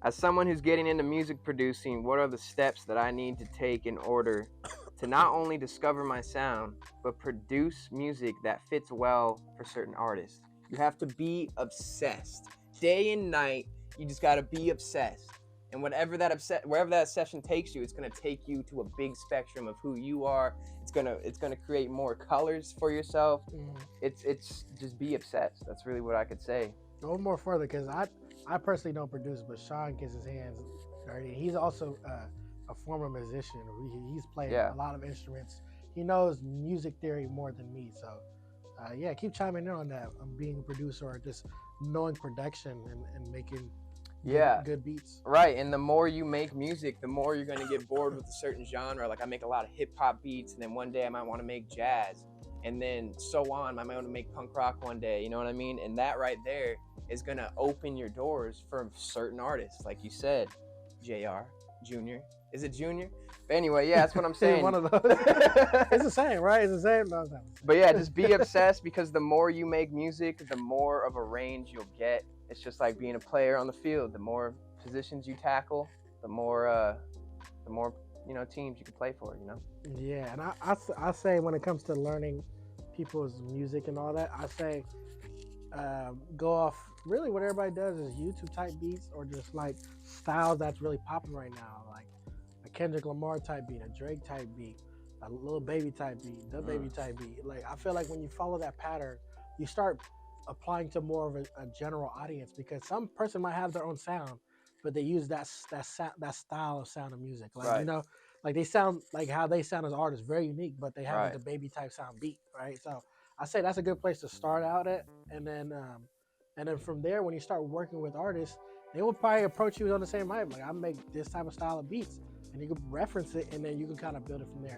As someone who's getting into music producing, what are the steps that I need to take in order to not only discover my sound, but produce music that fits well for certain artists? You have to be obsessed. Day and night, you just gotta be obsessed. And wherever that session takes you, it's gonna take you to a big spectrum of who you are. It's gonna create more colors for yourself. It's just be obsessed. That's really what I could say. Go more further, because I personally don't produce, but Sean gets his hands dirty. He's also a former musician. He's played Yeah. a lot of instruments. He knows music theory more than me. So yeah, keep chiming in on that. Being a producer or just knowing production and making good beats. Right, and the more you make music, the more you're going to get bored with a certain genre. Like I make a lot of hip hop beats, and then one day I might want to make jazz, and then so on. I might want to make punk rock one day, you know what I mean? And that right there is going to open your doors for certain artists, like you said, JR, Junior. Is it Junior? But anyway, yeah, that's what I'm saying. One of those. It's the same, right? It's the same. No, it's not the same. But yeah, just be obsessed, because the more you make music, the more of a range you'll get. It's just like being a player on the field. The more positions you tackle, the more teams you can play for. Yeah, and I say when it comes to learning people's music and all that, I say go off really what everybody does is YouTube type beats, or just like styles that's really popping right now, like a Kendrick Lamar type beat, a Drake type beat, a Lil Baby type beat, the Baby type beat. Like I feel like when you follow that pattern, you start applying to more of a general audience, because some person might have their own sound, but they use that style of sound of music. Like Right. like they sound like how they sound as artists, very unique, but they have like Right. the Baby type sound beat, right? So I say that's a good place to start out at, and then from there, when you start working with artists, they will probably approach you on the same vibe. Like I make this type of style of beats, and you can reference it, and then you can kind of build it from there.